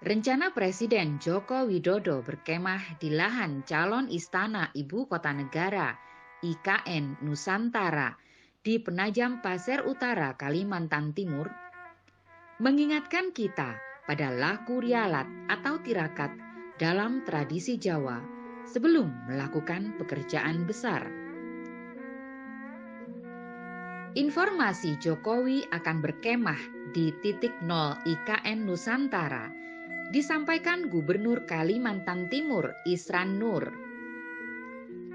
Rencana Presiden Joko Widodo berkemah di lahan calon istana Ibu Kota Negara (IKN) Nusantara di Penajam Pasir Utara, Kalimantan Timur, mengingatkan kita pada laku rialat atau tirakat dalam tradisi Jawa sebelum melakukan pekerjaan besar. Informasi Jokowi akan berkemah di titik nol IKN Nusantara disampaikan Gubernur Kalimantan Timur Isran Nur.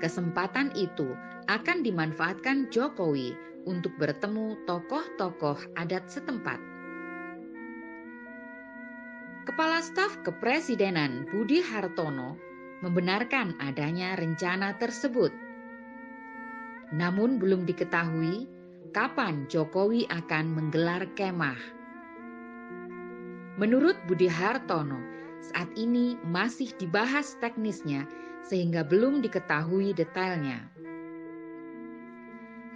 Kesempatan itu akan dimanfaatkan Jokowi untuk bertemu tokoh-tokoh adat setempat. Kepala Staf Kepresidenan Budi Hartono membenarkan adanya rencana tersebut. Namun belum diketahui kapan Jokowi akan menggelar kemah. Menurut Budi Hartono, saat ini masih dibahas teknisnya sehingga belum diketahui detailnya.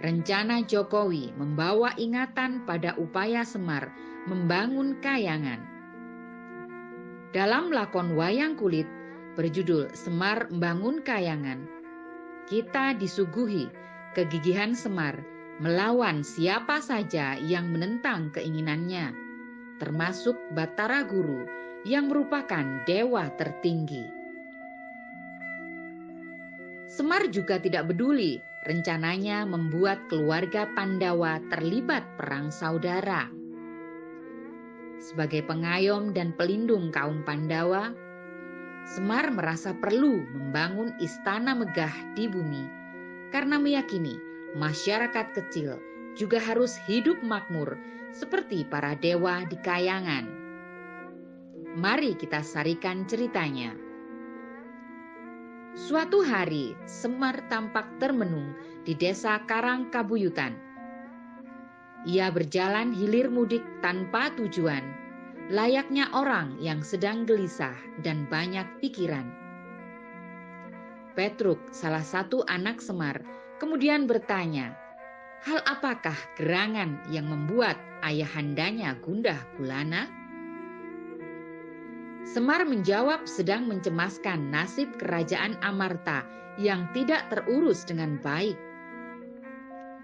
Rencana Jokowi membawa ingatan pada upaya Semar membangun kayangan. Dalam lakon wayang kulit berjudul Semar Membangun Kayangan, kita disuguhi kegigihan Semar melawan siapa saja yang menentang keinginannya, termasuk Batara Guru yang merupakan dewa tertinggi. Semar juga tidak peduli rencananya membuat keluarga Pandawa terlibat perang saudara. Sebagai pengayom dan pelindung kaum Pandawa, Semar merasa perlu membangun istana megah di bumi karena meyakini masyarakat kecil juga harus hidup makmur seperti para dewa di kayangan. Mari kita sarikan ceritanya. Suatu hari, Semar tampak termenung di desa Karangkabuyutan. Ia berjalan hilir mudik tanpa tujuan, layaknya orang yang sedang gelisah dan banyak pikiran. Petruk, salah satu anak Semar, kemudian bertanya, hal apakah gerangan yang membuat ayahandanya gundah gulana? Semar menjawab sedang mencemaskan nasib kerajaan Amarta yang tidak terurus dengan baik.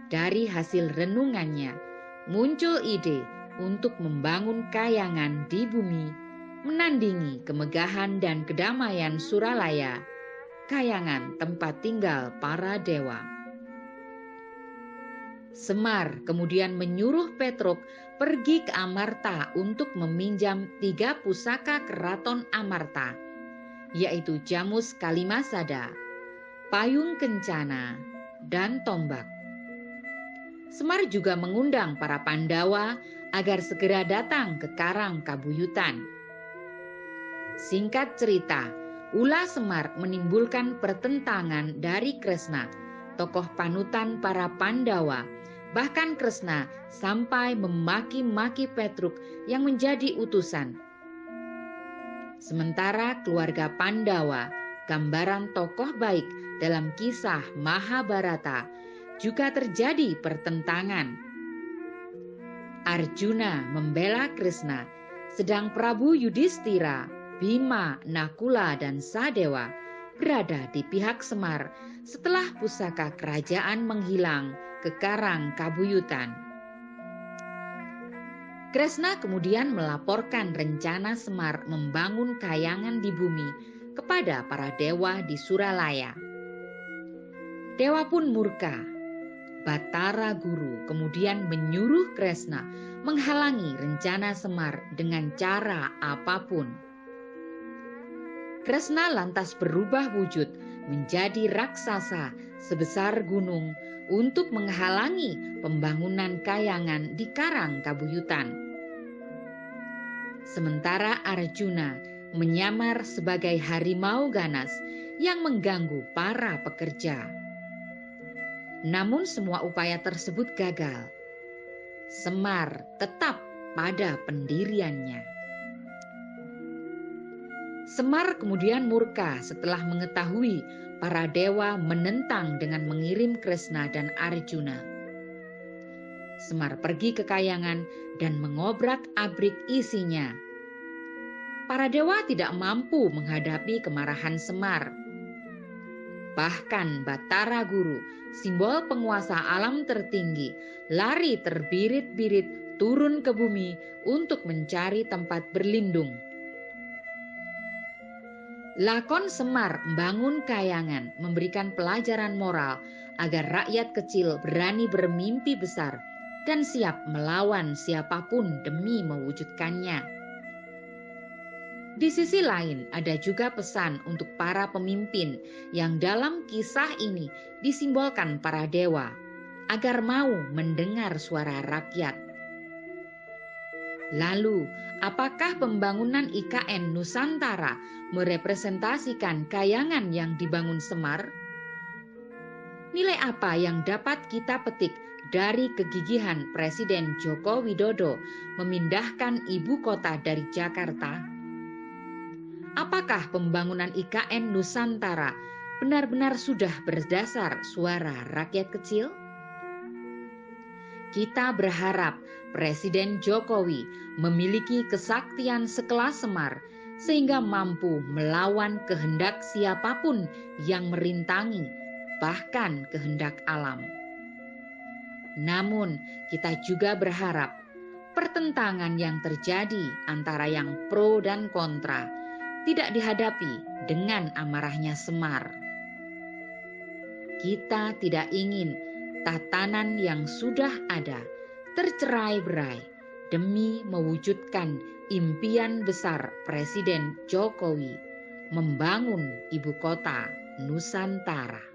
Dari hasil renungannya, muncul ide untuk membangun kayangan di bumi, menandingi kemegahan dan kedamaian Suralaya, kayangan tempat tinggal para dewa. Semar kemudian menyuruh Petruk pergi ke Amarta untuk meminjam 3 pusaka keraton Amarta, yaitu Jamus Kalimasada, Payung Kencana, dan Tombak. Semar juga mengundang para Pandawa agar segera datang ke Karangkabuyutan. Singkat cerita, ulah Semar menimbulkan pertentangan dari Kresna, tokoh panutan para Pandawa. Bahkan Kresna sampai memaki-maki Petruk yang menjadi utusan. Sementara keluarga Pandawa, gambaran tokoh baik dalam kisah Mahabharata, juga terjadi pertentangan. Arjuna membela Kresna, sedang Prabu Yudhistira, Bima, Nakula, dan Sadewa berada di pihak Semar setelah pusaka kerajaan menghilang ke Karangkabuyutan. Kresna kemudian melaporkan rencana Semar membangun kayangan di bumi kepada para dewa di Suralaya. Dewa pun murka. Batara Guru kemudian menyuruh Kresna menghalangi rencana Semar dengan cara apapun. Kresna lantas berubah wujud menjadi raksasa sebesar gunung untuk menghalangi pembangunan kayangan di Karangkabuyutan. Sementara Arjuna menyamar sebagai harimau ganas yang mengganggu para pekerja. Namun semua upaya tersebut gagal. Semar tetap pada pendiriannya. Semar kemudian murka setelah mengetahui para dewa menentang dengan mengirim Kresna dan Arjuna. Semar pergi ke kayangan dan mengobrak-abrik isinya. para dewa tidak mampu menghadapi kemarahan Semar. Bahkan Batara Guru, simbol penguasa alam tertinggi, lari terbirit-birit turun ke bumi untuk mencari tempat berlindung. Lakon Semar membangun kayangan, memberikan pelajaran moral agar rakyat kecil berani bermimpi besar dan siap melawan siapapun demi mewujudkannya. Di sisi lain, ada juga pesan untuk para pemimpin yang dalam kisah ini disimbolkan para dewa, agar mau mendengar suara rakyat. Lalu, apakah pembangunan IKN Nusantara merepresentasikan kayangan yang dibangun Semar? Nilai apa yang dapat kita petik dari kegigihan Presiden Joko Widodo memindahkan ibu kota dari Jakarta? Apakah pembangunan IKN Nusantara benar-benar sudah berdasar suara rakyat kecil? Kita berharap Presiden Jokowi memiliki kesaktian sekelas Semar sehingga mampu melawan kehendak siapapun yang merintangi, bahkan kehendak alam. Namun, kita juga berharap pertentangan yang terjadi antara yang pro dan kontra tidak dihadapi dengan amarahnya Semar. Kita tidak ingin tatanan yang sudah ada tercerai-berai demi mewujudkan impian besar Presiden Jokowi membangun ibu kota Nusantara.